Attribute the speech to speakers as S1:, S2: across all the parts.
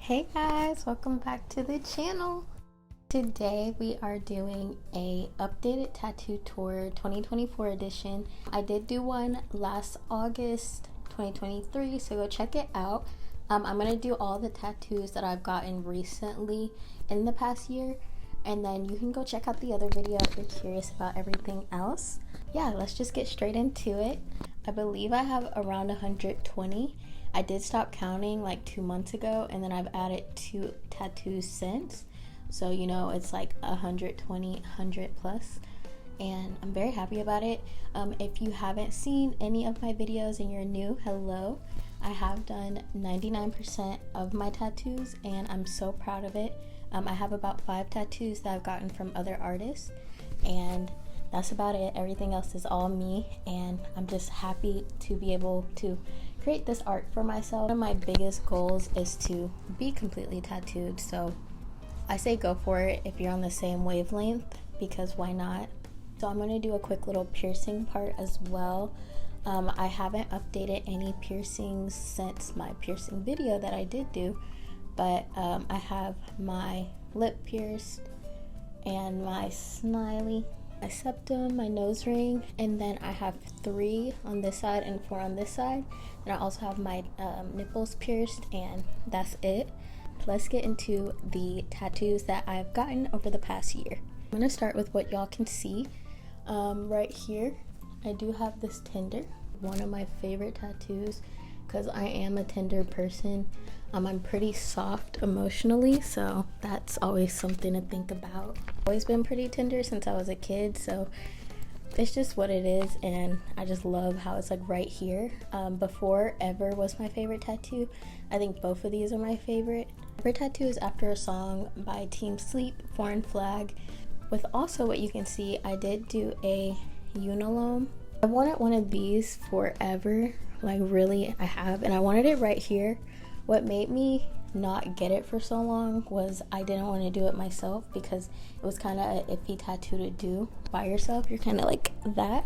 S1: Hey guys, welcome back to the channel. Today we are doing a updated tattoo tour 2024 edition. I did do one last August 2023, so go check it out. I'm gonna do all the tattoos that I've gotten recently in the past year, and then you can go check out the other video if you're curious about everything else. Yeah, let's just get straight into it. I believe I have around 120. I did stop counting like 2 months ago, and then I've added 2 tattoos since. So, you know, it's like 120, 100 plus. And I'm very happy about it. If you haven't seen any of my videos and you're new, hello. I have done 99% of my tattoos, and I'm so proud of it. I have about 5 tattoos that I've gotten from other artists, and that's about it. Everything else is all me, and I'm just happy to be able to create this art for myself. One of my biggest goals is to be completely tattooed, so I say go for it if you're on the same wavelength, because why not? So I'm going to do a quick little piercing part as well. I haven't updated any piercings since my piercing video that I did do, but I have my lip pierced and my smiley, my septum, my nose ring, and then I have 3 on this side and 4 on this side, and I also have my nipples pierced, and that's it. Let's get into the tattoos that I've gotten over the past year. I'm gonna start with what y'all can see. Right here I do have this Tinder, one of my favorite tattoos, because I am a tender person. I'm pretty soft emotionally, so that's always something to think about. Always been pretty tender since I was a kid, so it's just what it is, and I just love how it's like right here. Before Ever was my favorite tattoo. I think both of these are my favorite. Ever tattoo is after a song by Team Sleep, Foreign Flag. With also what you can see, I did do a Unalome. I wanted one of these forever, like really I have, and I wanted it right here. What made me not get it for so long was I didn't want to do it myself, because it was kind of an iffy tattoo to do by yourself. You're kind of like that,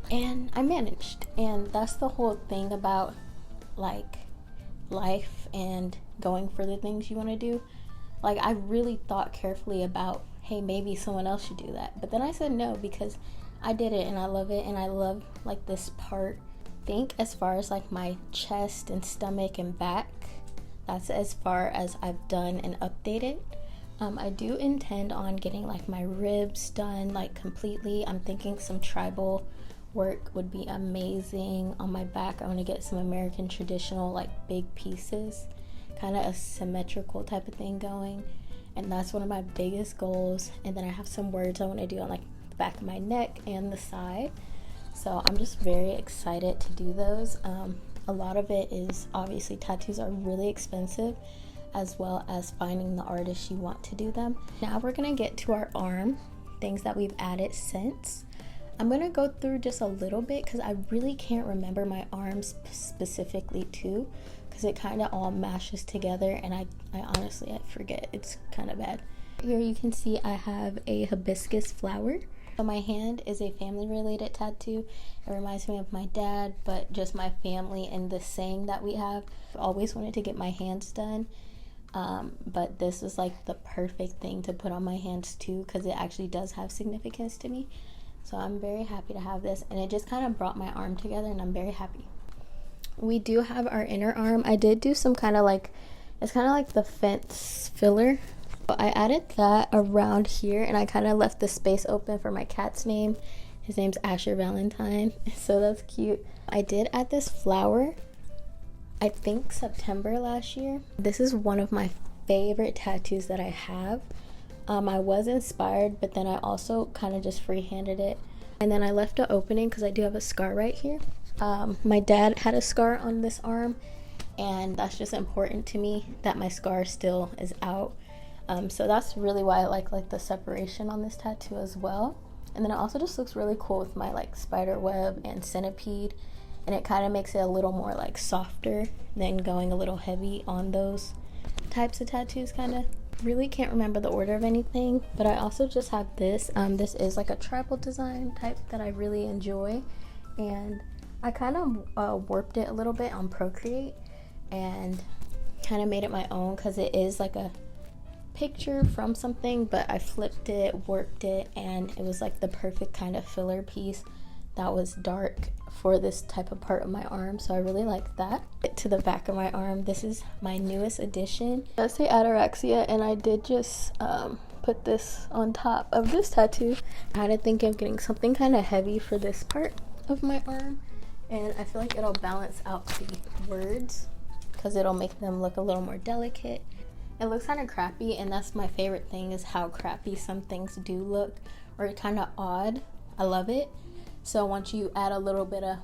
S1: and I managed. And that's the whole thing about like life and going for the things you want to do. Like, I really thought carefully about, hey, maybe someone else should do that, but then I said no, because I did it and I love it, and I love like this part. Think as far as like my chest and stomach and back, that's as far as I've done and updated. I do intend on getting like my ribs done like completely. I'm thinking some tribal work would be amazing. On my back I want to get some American traditional like big pieces, kind of a symmetrical type of thing going, and that's one of my biggest goals. And then I have some words I want to do on like the back of my neck and the side. So I'm just very excited to do those. A lot of it is obviously tattoos are really expensive, as well as finding the artist you want to do them. Now we're gonna get to our arm, things that we've added since. I'm gonna go through just a little bit because I really can't remember my arms specifically too, because it kind of all mashes together, and I honestly forget. It's kind of bad. Here you can see I have a hibiscus flower. So my hand is a family related tattoo. It reminds me of my dad, but just my family and the saying that we have. I've always wanted to get my hands done, but this is like the perfect thing to put on my hands too, because it actually does have significance to me. So I'm very happy to have this, and it just kind of brought my arm together, and I'm very happy. We do have our inner arm. I did do some kind of like, it's kind of like the fence filler. I added that around here, and I kind of left the space open for my cat's name. His name's Asher Valentine, so that's cute. I did add this flower, I think September last year. This is one of my favorite tattoos that I have. I was inspired, but then I also kind of just freehanded it, and then I left an opening because I do have a scar right here. My dad had a scar on this arm, and that's just important to me that my scar still is out. So that's really why I like the separation on this tattoo as well. And then it also just looks really cool with my like spider web and centipede, and it kind of makes it a little more like softer than going a little heavy on those types of tattoos. Kind of really can't remember the order of anything, but I also just have this. This is like a tribal design type that I really enjoy, and I kind of warped it a little bit on Procreate, and kind of made it my own because it is like a picture from something, but I flipped it, worked it, and it was like the perfect kind of filler piece that was dark for this type of part of my arm, so I really like that. To the back of my arm, this is my newest addition. It does say Ataraxia, and I did just put this on top of this tattoo. I had to think of getting something kind of heavy for this part of my arm, and I feel like it'll balance out the words because it'll make them look a little more delicate. It looks kind of crappy, and that's my favorite thing, is how crappy some things do look, or kind of odd. I love it. So once you add a little bit of,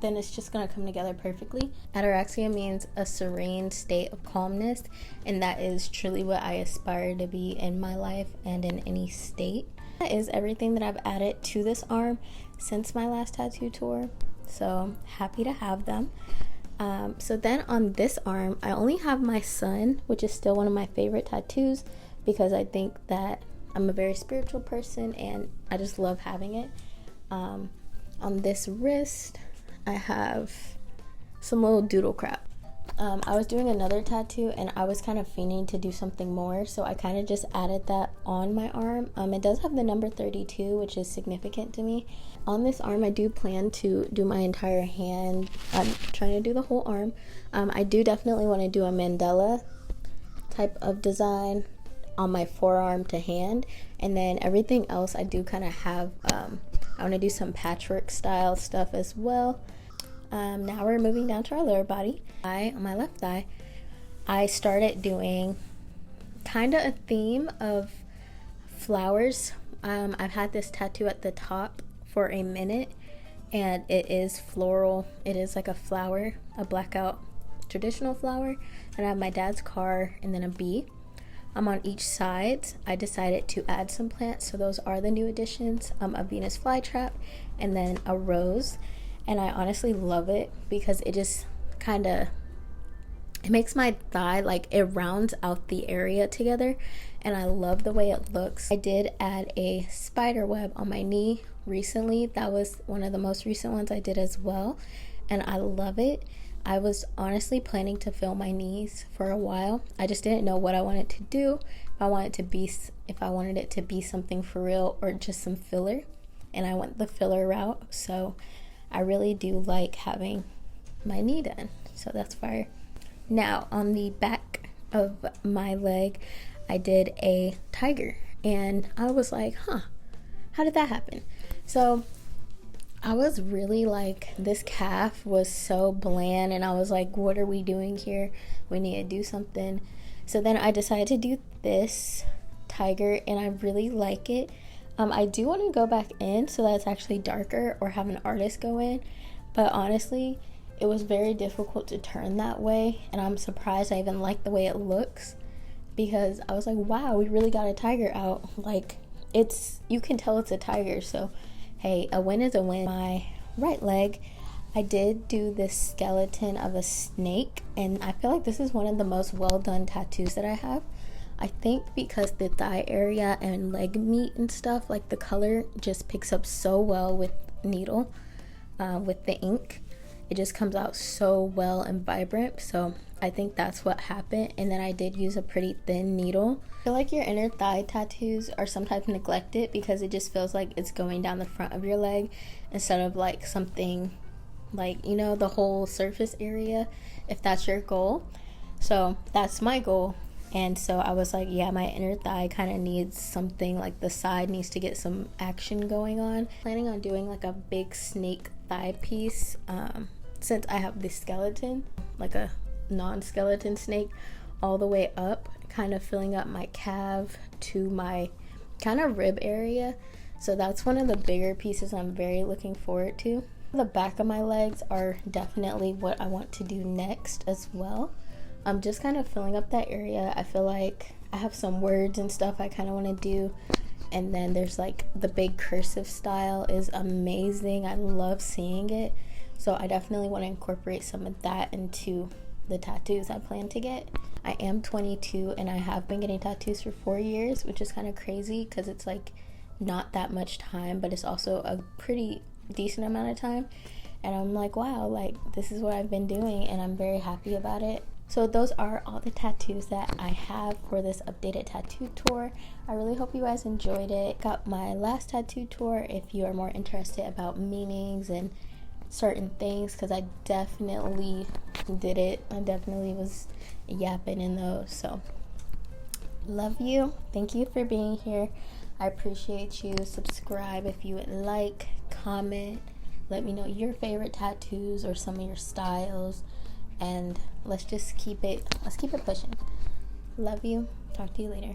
S1: then it's just gonna come together perfectly. Ataraxia means a serene state of calmness, and that is truly what I aspire to be in my life and in any state. That is everything that I've added to this arm since my last tattoo tour, so happy to have them. So then on this arm, I only have my sun, which is still one of my favorite tattoos because I think that I'm a very spiritual person and I just love having it. On this wrist, I have some little doodle crap. I was doing another tattoo and I was kind of fiending to do something more, so I kind of just added that on my arm. It does have the number 32, which is significant to me. On this arm, I do plan to do my entire hand. I'm trying to do the whole arm. I do definitely want to do a mandala type of design on my forearm to hand, and then everything else I do kind of have, I want to do some patchwork style stuff as well. Now we're moving down to our lower body. On my left thigh, I started doing kind of a theme of flowers. I've had this tattoo at the top for a minute, and it is floral. It is like a flower, a blackout traditional flower, and I have my dad's car and then a bee. On each side, I decided to add some plants, so those are the new additions, a Venus flytrap and then a rose. And I honestly love it because it just kind of, it makes my thigh, like it rounds out the area together, and I love the way it looks. I did add a spider web on my knee recently. That was one of the most recent ones I did as well, and I love it. I was honestly planning to fill my knees for a while. I just didn't know what I wanted to do. If I wanted it to be something for real or just some filler, and I went the filler route. So I really do like having my knee done. So that's fire. Now on the back of my leg, I did a tiger, and I was like, how did that happen? So I was really like, this calf was so bland, and I was like, what are we doing here? We need to do something. So then I decided to do this tiger, and I really like it. I do want to go back in so that it's actually darker, or have an artist go in, but honestly it was very difficult to turn that way, and I'm surprised I even like the way it looks, because I was like, wow, we really got a tiger out. Like, it's, you can tell it's a tiger. So hey, a win is a win. My right leg, I did do this skeleton of a snake, and I feel like this is one of the most well done tattoos that I have. I think because the thigh area and leg meat and stuff, like the color just picks up so well with needle, with the ink. It just comes out so well and vibrant, so I think that's what happened. And then I did use a pretty thin needle. I feel like your inner thigh tattoos are sometimes neglected because it just feels like it's going down the front of your leg instead of like something like, you know, the whole surface area, if that's your goal. So that's my goal. And so I was like, yeah, my inner thigh kind of needs something, like the side needs to get some action going on. Planning on doing like a big snake thigh piece, since I have the skeleton, like a non-skeleton snake, all the way up, kind of filling up my calf to my kind of rib area. So that's one of the bigger pieces I'm very looking forward to. The back of my legs are definitely what I want to do next as well. I'm just kind of filling up that area. I feel like I have some words and stuff I kind of want to do. And then there's like the big cursive style is amazing. I love seeing it. So I definitely want to incorporate some of that into the tattoos I plan to get. I am 22 and I have been getting tattoos for 4 years, which is kind of crazy because it's like not that much time, but it's also a pretty decent amount of time. And I'm like, wow, like this is what I've been doing and I'm very happy about it. So those are all the tattoos that I have for this updated tattoo tour. I really hope you guys enjoyed it. Got my last tattoo tour if you are more interested about meanings and certain things, because I definitely did it. I definitely was yapping in those. So love you. Thank you for being here. I appreciate you. Subscribe if you would like, comment, let me know your favorite tattoos or some of your styles, and let's keep it pushing. Love you. Talk to you later.